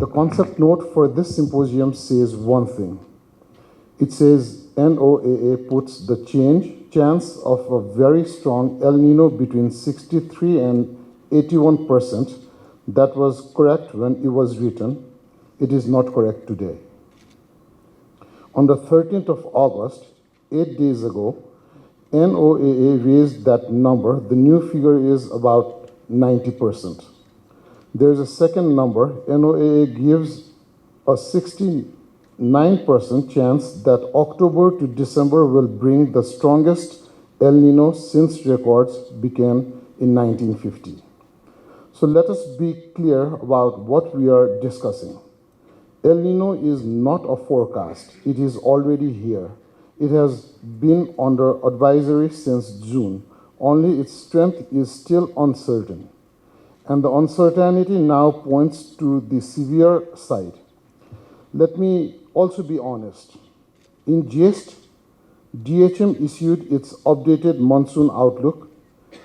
The concept note for this symposium says one thing. It says NOAA puts the chance of a very strong El Nino between 63 and 81%. That was correct when it was written. It is not correct today. On the 13th of August, 8 days ago, NOAA raised that number. The new figure is about 90%. There is a second number. NOAA gives a 69% chance that October to December will bring the strongest El Nino since records began in 1950. So let us be clear about what we are discussing. El Nino is not a forecast. It is already here. It has been under advisory since June. Only its strength is still uncertain. And the uncertainty now points to the severe side. Let me also be honest. In jest, DHM issued its updated monsoon outlook.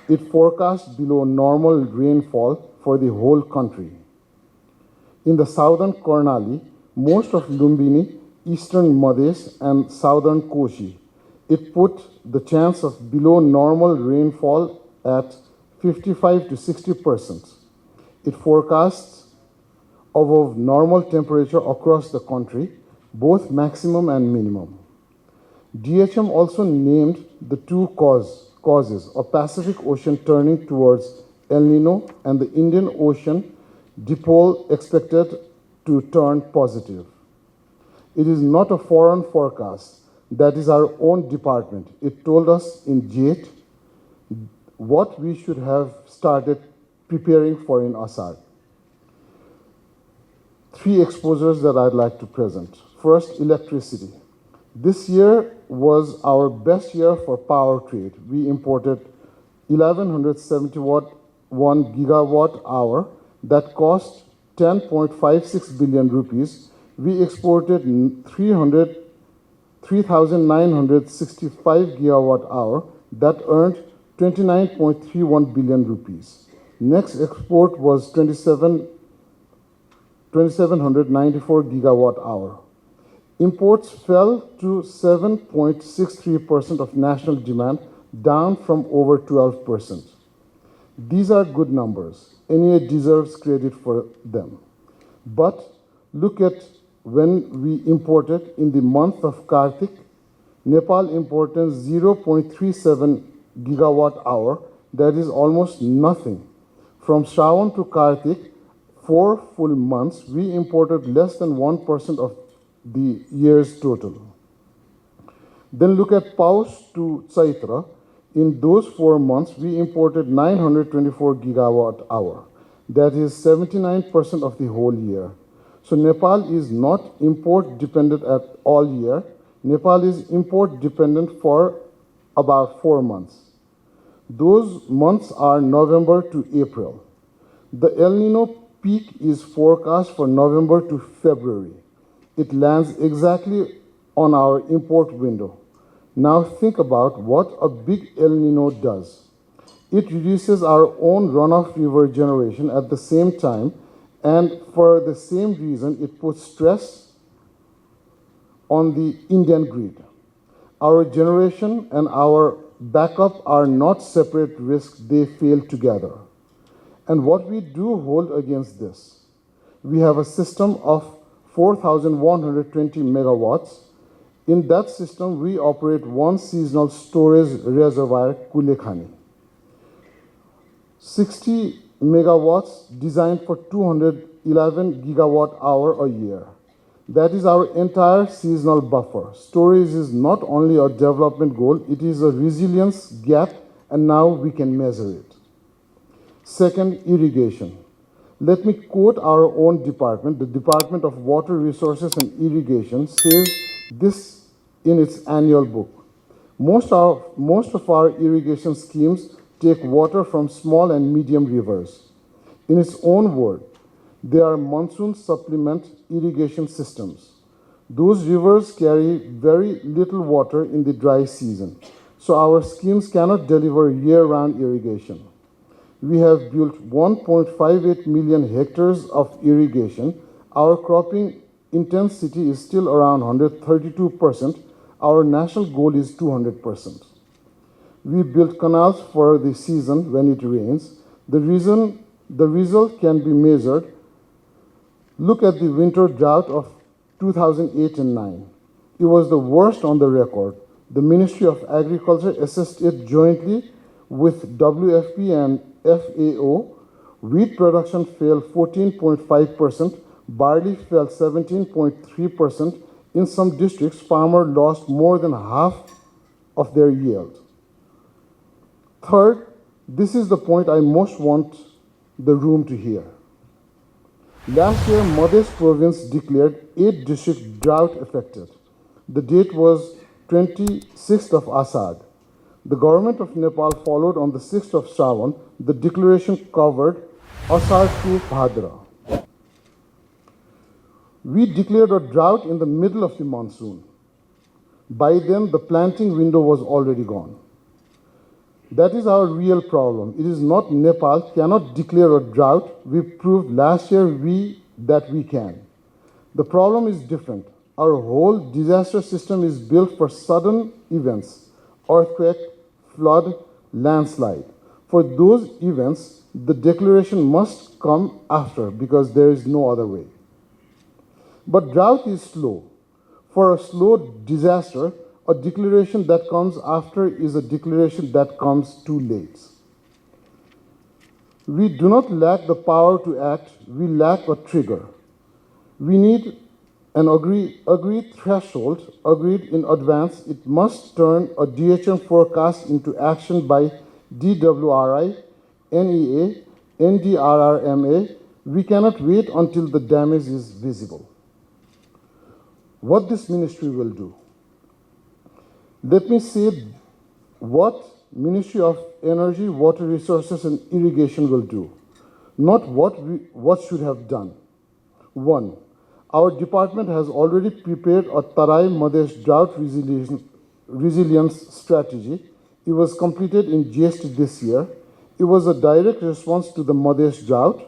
It forecast below normal rainfall for the whole country. In the southern Karnali, most of Lumbini, eastern Madhes, and southern Koshi, it put the chance of below normal rainfall at 55 to 60%. It forecasts above normal temperature across the country, both maximum and minimum. DHM also named the two causes, a Pacific Ocean turning towards El Nino and the Indian Ocean dipole expected to turn positive. It is not a foreign forecast. That is our own department. It told us in Jade what we should have started preparing for in Asar. 3 exposures that I'd like to present. First, electricity. This year was our best year for power trade. We imported 1,171 gigawatt hour that cost 10.56 billion rupees. We exported 3,965 gigawatt hour that earned 29.31 billion rupees. Next export was 2,794 gigawatt hour. Imports fell to 7.63% of national demand, down from over 12%. These are good numbers. NEA deserves credit for them. But look at when we imported in the month of Kartik, Nepal imported 0.37 gigawatt hour. That is almost nothing. From Shravan to Kartik, 4 full months, we imported less than 1% of the year's total. Then look at Paus to Chaitra. In those 4 months, we imported 924 gigawatt hour. That is 79% of the whole year. So Nepal is not import dependent at all year. Nepal is import dependent for about 4 months. Those months are November to April. The El Nino peak is forecast for November to February. It lands exactly on our import window. Now think about what a big El Nino does. It reduces our own runoff river generation at the same time, and for the same reason, it puts stress on the Indian grid. Our generation and our backup are not separate risks, they fail together. And what we do hold against this? We have a system of 4,120 megawatts. In that system, we operate one seasonal storage reservoir, Kulekhani. 60 megawatts designed for 211 gigawatt hour a year. That is our entire seasonal buffer. Storage is not only a development goal, it is a resilience gap, and now we can measure it. Second, irrigation. Let me quote our own department. The Department of Water Resources and Irrigation says this in its annual book. Most of our irrigation schemes take water from small and medium rivers. In its own word, they are monsoon supplement irrigation systems. Those rivers carry very little water in the dry season, so our schemes cannot deliver year-round irrigation. We have built 1.58 million hectares of irrigation Our cropping intensity is still around 132%. Our national goal is 200%. We built canals for the season when it rains. The result can be measured. Look at the winter drought of 2008 and 9. It was the worst on the record. The Ministry of Agriculture assessed it jointly with WFP and FAO. Wheat production fell 14.5%, barley fell 17.3%. In some districts, farmers lost more than half of their yield. Third, this is the point I most want the room to hear. Last year, Madhya province declared 8 districts drought affected. The date was 26th of Asad. The government of Nepal followed on the 6th of Shravan. The declaration covered Asad to Bhadra. We declared a drought in the middle of the monsoon. By then, the planting window was already gone. That is our real problem. It is not Nepal cannot declare a drought. We proved last year that we can. The problem is different. Our whole disaster system is built for sudden events, earthquake, flood, landslide. For those events, the declaration must come after because there is no other way. But drought is slow. For a slow disaster, a declaration that comes after is a declaration that comes too late. We do not lack the power to act, we lack a trigger. We need an agreed threshold, agreed in advance. It must turn a DHM forecast into action by DWRI, NEA, NDRRMA. We cannot wait until the damage is visible. What this ministry will do? Let me say what Ministry of Energy, Water Resources and Irrigation will do, not what should have done. 1. Our department has already prepared a Tarai Madhesh drought resilience strategy. It was completed in GST this year. It was a direct response to the Madhesh drought.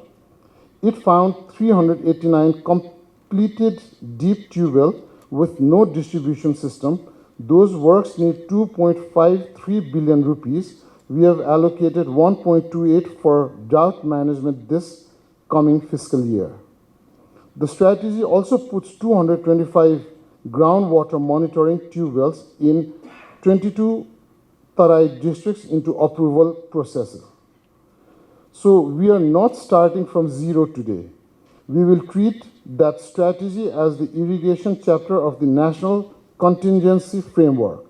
It found 389 completed deep tube with no distribution system. Those works need 2.53 billion rupees. We have allocated 1.28 for drought management this coming fiscal year. The strategy also puts 225 groundwater monitoring tube wells in 22 Tarai districts into approval processes. So we are not starting from zero today. We will treat that strategy as the irrigation chapter of the National Contingency Framework.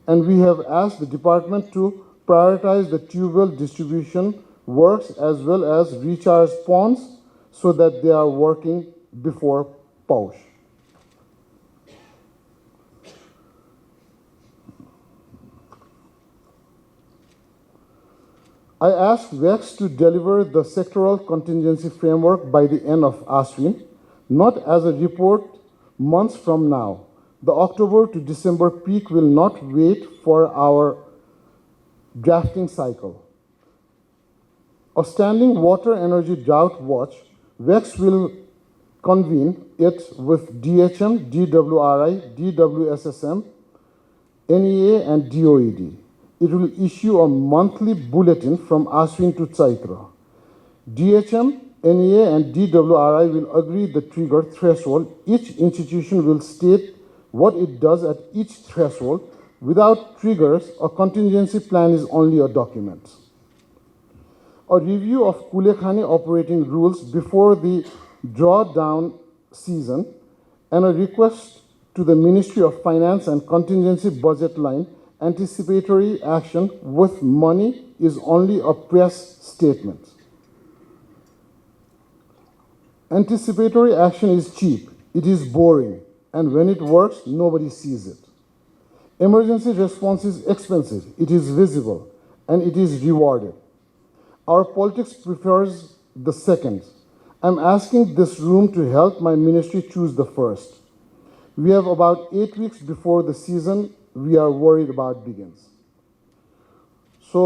And we have asked the department to prioritize the tube well distribution works as well as recharge ponds so that they are working before Paush. I asked WEX to deliver the sectoral contingency framework by the end of Ashwin, not as a report months from now. The October to December peak will not wait for our drafting cycle. A standing water energy drought watch, WEX will convene it with DHM, DWRI, DWSSM, NEA, and DOED. It will issue a monthly bulletin from Ashwin to Chaitra. DHM, NEA, and DWRI will agree the trigger threshold. Each institution will state what it does at each threshold. Without triggers, a contingency plan is only a document. A review of Kulekhani operating rules before the drawdown season and a request to the Ministry of Finance and contingency budget line. Anticipatory action with money is only a press statement. Anticipatory action is cheap, it is boring, and when it works, nobody sees it. Emergency response is expensive, it is visible, and it is rewarded. Our politics prefers the second. I'm asking this room to help my ministry choose the first. We have about 8 weeks before the season we are worried about begins. So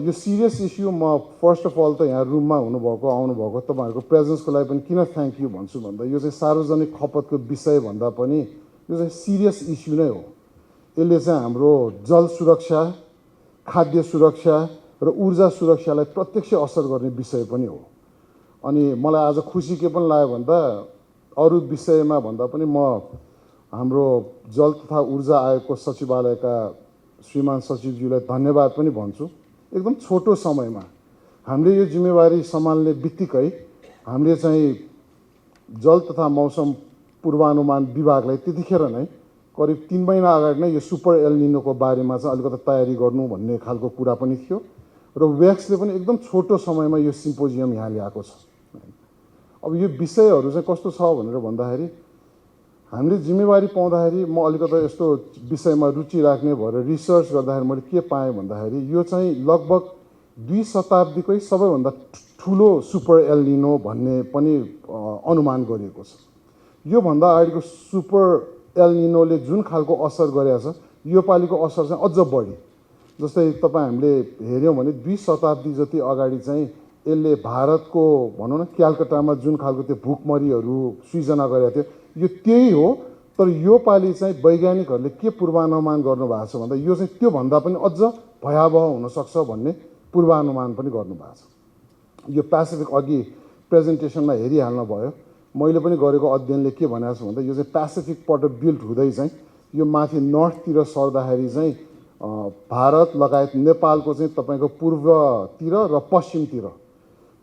यो serious issue म first of all त यहाँ रुममा हुनुभएको आउनुभएको तपाईँहरूको प्रेजेन्सको लागि पनि किन थ्याङ्क यू भन्छु भन्दा यो चाहिँ सार्वजनिक खपतको विषय भन्दा पनि यो चाहिँ सिरियस इस्यु नै हो। यसले चाहिँ हाम्रो जल सुरक्षा, खाद्य सुरक्षा र ऊर्जा सुरक्षालाई प्रत्यक्ष असर गर्ने विषय पनि हो। अनि मलाई आज खुसी के पनि लाग्यो भन्दा अरू विषयमा भन्दा पनि म हाम्रो जल तथा ऊर्जा आयोगको सचिवालयका श्रीमान सचिवज्यूलाई धन्यवाद पनि भन्छु। एकदम छोटो समयमा हामीले यो जिम्मेवारी सम्हाल्ने बित्तिकै हामीले चाहिँ जल तथा मौसम पूर्वानुमान विभागलाई त्यतिखेर नै करिब 3 महिना अगाडि नै यो सुपर एल निनोको बारेमा चाहिँ अलिकति तयारी गर्नु भन्ने खालको कुरा पनि थियो र वेक्सले पनि एकदम छोटो समयमा यो सिम्पोजियम यहाँ ल्याएको छ। अब यो विषयहरू चाहिँ कस्तो छ भनेर भन्दाखेरि हामीले जिम्मेवारी पाउँदाखेरि म अलिकति यस्तो विषयमा रुचि राख्ने भएर रिसर्च गर्दाखेरि मैले के पाएँ भन्दाखेरि यो चाहिँ लगभग 2 शताब्दीकै सबैभन्दा ठुलो सुपर एल निनो भन्ने पनि अनुमान गरिएको छ। योभन्दा अगाडिको सुपर एल निनोले जुन खालको असर गरेको छ योपालिको असर चाहिँ अझ बढी। जस्तै तपाईँ हामीले हेऱ्यौँ भने 2 शताब्दी जति अगाडि चाहिँ यसले भारतको भनौँ न क्यालकाटामा जुन खालको त्यो भुकमरीहरू सृजना गरेको थियो यो त्यही हो। तर योपालि चाहिँ वैज्ञानिकहरूले के पूर्वानुमान गर्नुभएको छ भन्दा यो चाहिँ त्योभन्दा पनि अझ भयावह हुनसक्छ भन्ने पूर्वानुमान पनि गर्नुभएको छ। यो पेसिफिक अघि प्रेजेन्टेसनमा हेरिहाल्नु भयो, मैले पनि गरेको अध्ययनले के भनेको छ भन्दा यो चाहिँ पेसिफिकबाट बिल्ड हुँदै चाहिँ यो माथि नर्थतिर सर्दाखेरि चाहिँ भारत लगायत नेपालको चाहिँ तपाईँको पूर्वतिर र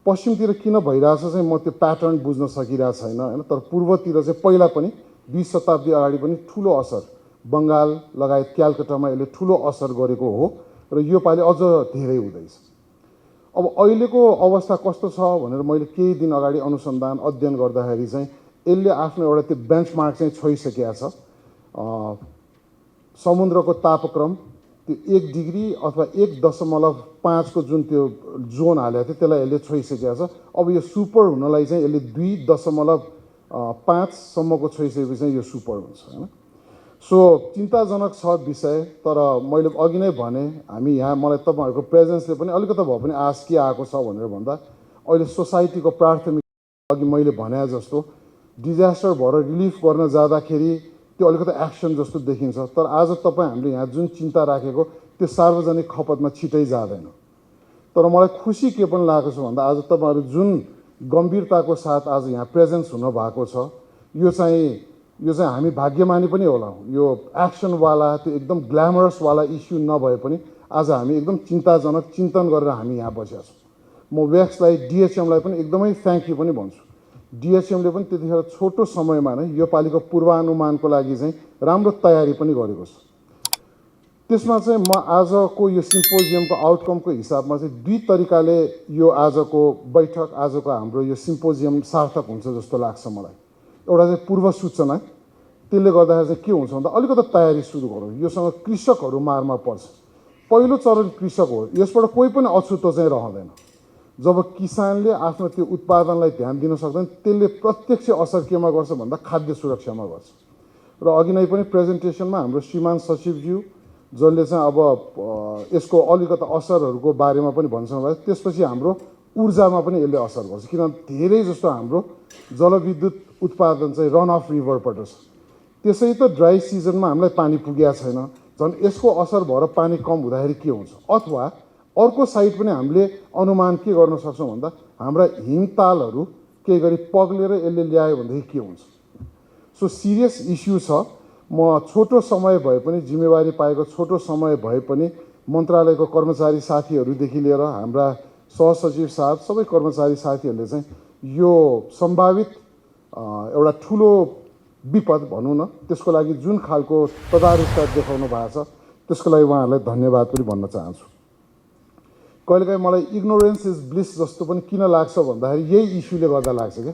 पश्चिमतिर किन भइरहेछ चाहिँ म त्यो प्याटर्न बुझ्न सकिरहेको छैन हैन। तर पूर्वतिर चाहिँ पहिला पनि 20 शताब्दी अगाडि पनि ठुलो असर बङ्गाल लगायत क्यालकाटामा यसले ठुलो असर गरेको हो र योपालि अझ धेरै हुँदैछ। अब अहिलेको अवस्था कस्तो छ भनेर मैले केही दिन अगाडि अनुसन्धान अध्ययन गर्दाखेरि चाहिँ यसले आफ्नो एउटा त्यो बेन्चमार्क चाहिँ छोइसकेको छ। समुद्रको तापक्रम त्यो 1 डिग्री अथवा 1.5 को जुन त्यो जोन हालेको थियो त्यसलाई यसले छोइसकेको छ। अब यो सुपर हुनलाई चाहिँ यसले 2.5 सम्मको छोइसकेपछि चाहिँ यो सुपर हुन्छ हैन। सो चिन्ताजनक छ विषय। तर मैले अघि नै भने हामी यहाँ मलाई तपाईँहरूको प्रेजेन्सले पनि अलिकति भए पनि आश के आएको छ भनेर भन्दा अहिले सोसाइटीको प्राथमिक अघि मैले भने जस्तो डिजास्टर भएर रिलिफ गर्न जाँदाखेरि त्यो अलिकति एक्सन जस्तो देखिन्छ। तर आज तपाईँ हामीले यहाँ जुन चिन्ता राखेको त्यो सार्वजनिक खपतमा छिटै जाँदैन। तर मलाई खुसी के पनि लागेको छ भन्दा आज तपाईँहरू जुन गम्भीरताको साथ आज यहाँ प्रेजेन्स हुनुभएको छ यो चाहिँ हामी भाग्यमानी पनि होला। यो एक्सनवाला त्यो एकदम ग्ल्यामरसवाला इस्यु नभए पनि आज हामी एकदम चिन्ताजनक चिन्तन गरेर हामी यहाँ बसेका छौँ। म वेक्सलाई डिएचएमलाई पनि एकदमै थ्याङ्क यू पनि भन्छु। डिएचएमले पनि त्यतिखेर छोटो समयमा नै योपालिको पूर्वानुमानको लागि चाहिँ राम्रो तयारी पनि गरेको छ। त्यसमा चाहिँ म आजको यो सिम्पोजियमको आउटकमको हिसाबमा चाहिँ 2 तरिकाले यो आजको बैठक आजको हाम्रो यो सिम्पोजियम सार्थक हुन्छ जस्तो लाग्छ मलाई। एउटा चाहिँ पूर्व सूचना, त्यसले गर्दाखेरि चाहिँ के हुन्छ भन्दा अलिकति तयारी सुरु गरौँ। योसँग कृषकहरू मारमा पर्छ। पहिलो चरण कृषक हो, यसबाट कोही पनि अछुतो चाहिँ रहँदैन। जब किसानले आफ्नो त्यो उत्पादनलाई ध्यान दिन सक्दैन त्यसले प्रत्यक्ष असर केमा गर्छ भन्दा खाद्य सुरक्षामा गर्छ। र अघि नै पनि प्रेजेन्टेसनमा हाम्रो श्रीमान सचिवज्यू जसले चाहिँ अब यसको अलिकति असरहरूको बारेमा पनि भन्छन् भने त्यसपछि हाम्रो ऊर्जामा पनि यसले असर गर्छ। किनभने धेरै जस्तो हाम्रो जलविद्युत उत्पादन चाहिँ रन अफ रिभरबाट छ। त्यसै त ड्राई सिजनमा हामीलाई पानी पुगेको छैन, झन् यसको असर भएर पानी कम हुँदाखेरि के हुन्छ। अथवा अर्को साइड पनि हामीले अनुमान के गर्न सक्छौँ भन्दा हाम्रा हिमतालहरू केही गरी पग्लेर यसले ल्यायो भनेदेखि के हुन्छ। सो सिरियस इस्यु छ। म छोटो समय भए पनि जिम्मेवारी पाएको छोटो समय भए पनि मन्त्रालयको कर्मचारी साथीहरूदेखि लिएर हाम्रा सहसचिव साहब सबै कर्मचारी साथीहरूले चाहिँ यो सम्भावित एउटा ठुलो विपद भनौँ न त्यसको लागि जुन खालको तदारुकता देखाउनु भएको छ त्यसको लागि उहाँहरूलाई धन्यवाद पनि भन्न चाहन्छु। कहिलेकाहीँ मलाई इग्नोरेन्स इज ब्लिस जस्तो पनि किन लाग्छ भन्दाखेरि यही इस्युले गर्दा लाग्छ क्या।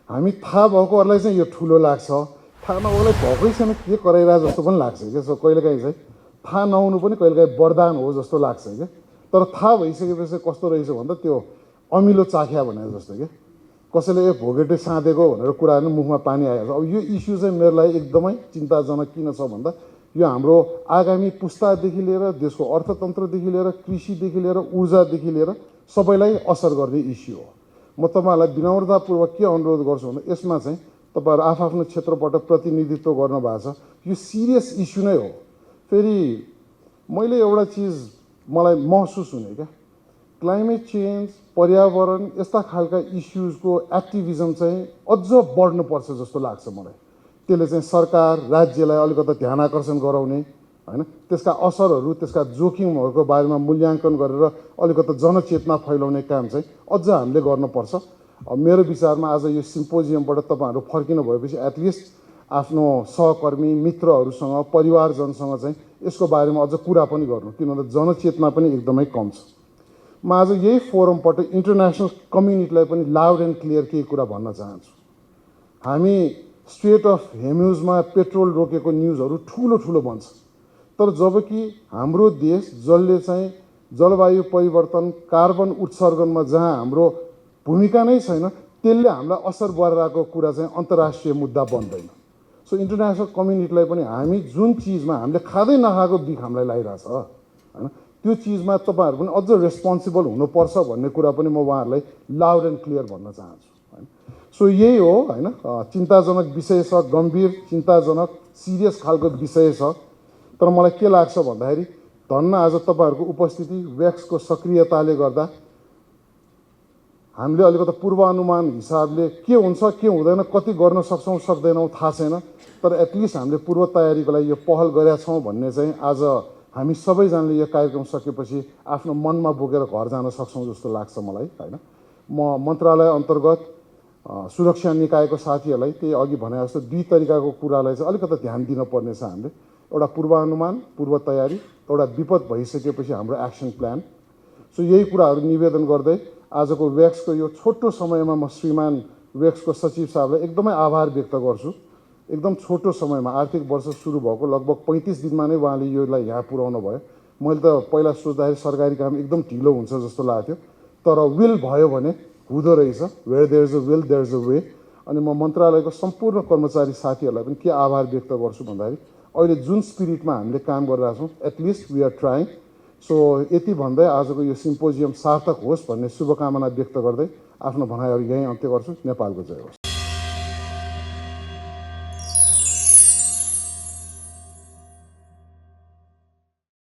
हामी थाहा भएकोहरूलाई चाहिँ यो ठुलो लाग्छ, थाहा नभएकोलाई भएकै छैन के कराइरहेको जस्तो पनि लाग्छ क्या। सो कहिलेकाहीँ चाहिँ थाहा नहुनु पनि कहिलेकाहीँ वरदान हो जस्तो लाग्छ क्या। तर थाहा भइसकेपछि कस्तो रहेछ भन्दा त्यो अमिलो चाख्या भने जस्तो क्या। कसैले भोगेटे साँधेको भनेर कुराहरू मुखमा पानी आइहाल्छ। अब यो इस्यु चाहिँ मेरो लागि एकदमै चिन्ताजनक किन छ भन्दा यो हाम्रो आगामी पुस्तादेखि लिएर देशको अर्थतन्त्रदेखि लिएर कृषिदेखि लिएर ऊर्जादेखि लिएर सबैलाई असर गर्ने इस्यु हो। म तपाईँहरूलाई विनम्रतापूर्वक के अनुरोध गर्छु भने यसमा चाहिँ तपाईँहरू आफ्नो क्षेत्रबाट प्रतिनिधित्व गर्नु भएको छ, यो सिरियस इस्यु नै हो। फेरि मैले एउटा चिज मलाई महसुस हुने क्या, क्लाइमेट चेन्ज, पर्यावरण यस्ता खालका इस्युजको एक्टिभिजम चाहिँ अझ बढ्नुपर्छ जस्तो लाग्छ मलाई। त्यसले चाहिँ सरकार राज्यलाई अलिकति ध्यान आकर्षण गराउने हैन, त्यसका असरहरू त्यसका जोखिमहरूको बारेमा मूल्याङ्कन गरेर अलिकति जनचेतना फैलाउने काम चाहिँ अझ हामीले गर्नुपर्छ। मेरो विचारमा आज यो सिम्पोजियमबाट तपाईँहरू फर्किनु भएपछि एटलिस्ट आफ्नो सहकर्मी मित्रहरूसँग परिवारजनसँग चाहिँ यसको बारेमा अझ कुरा पनि गर्नु, किनभने जनचेतना पनि एकदमै कम छ। म आज यही फोरमबाट इन्टरनेसनल कम्युनिटीलाई पनि लाउड एन्ड क्लियर केही कुरा भन्न चाहन्छु। हामी स्ट्रेट अफ हेर्मुजमा पेट्रोल रोकेको न्युजहरू ठुलो ठुलो बन्छ, तर जबकि हाम्रो देश जसले चाहिँ जलवायु परिवर्तन कार्बन उत्सर्जनमा जहाँ हाम्रो भूमिका नै छैन त्यसले हामीलाई असर गरिरहेको कुरा चाहिँ अन्तर्राष्ट्रिय मुद्दा बन्दैन। सो इन्टरनेसनल कम्युनिटीलाई पनि हामी जुन चिजमा हामीले खाँदै नखाएको बिख हामीलाई लागिरहेछ हैन, त्यो चिजमा तपाईँहरू पनि अझ रेस्पोन्सिबल हुनुपर्छ भन्ने कुरा पनि म उहाँहरूलाई लाउड एन्ड क्लियर भन्न चाहन्छु हैन। सो यही हो हैन, चिन्ताजनक विषय छ, गम्भीर चिन्ताजनक सिरियस खालको विषय छ। तर मलाई के लाग्छ भन्दाखेरि धन्न आज तपाईँहरूको उपस्थिति वेक्सको सक्रियताले गर्दा हामीले अलिकति पूर्वानुमान हिसाबले के हुन्छ के हुँदैन कति गर्न सक्छौँ सक्दैनौँ थाहा छैन, तर एटलिस्ट हामीले पूर्व तयारीको लागि यो पहल गरेका छौँ भन्ने चाहिँ आज हामी सबैजनाले यो कार्यक्रम सकेपछि आफ्नो मनमा बोकेर घर जान सक्छौँ जस्तो लाग्छ मलाई हैन। म मन्त्रालय अन्तर्गत सुरक्षा निकायको साथीहरूलाई त्यही अघि भने जस्तो दुई तरिकाको कुरालाई चाहिँ अलिकति ध्यान दिनुपर्ने छ हामीले। एउटा पूर्वानुमान पूर्व तयारी, एउटा विपद भइसकेपछि हाम्रो एक्सन प्लान। सो यही कुराहरू निवेदन गर्दै आजको वेक्सको यो छोटो समयमा म श्रीमान वेक्सको सचिव साहबलाई एकदमै आभार व्यक्त गर्छु। एकदम छोटो समयमा आर्थिक वर्ष सुरु भएको लगभग 35 दिनमा नै उहाँले योलाई यहाँ पुर्याउनु भयो। मैले त पहिला सोच्दाखेरि सरकारी काम एकदम ढिलो हुन्छ जस्तो लाग्थ्यो, तर विल भयो भने हुँदो रहेछ। Where there is a will there is a way. अनि म मन्त्रालयको सम्पूर्ण कर्मचारी साथीहरूलाई पनि के आभार व्यक्त गर्छु भन्दाखेरि अहिले जुन स्पिरिटमा हामीले काम गरिरहेको छौँ एटलिस्ट वी आर ट्राइङ। सो यति भन्दै आजको यो सिम्पोजियम सार्थक होस् भन्ने शुभकामना व्यक्त गर्दै आफ्नो भनाइहरू यहीँ अन्त्य गर्छु। नेपालको जय होस्।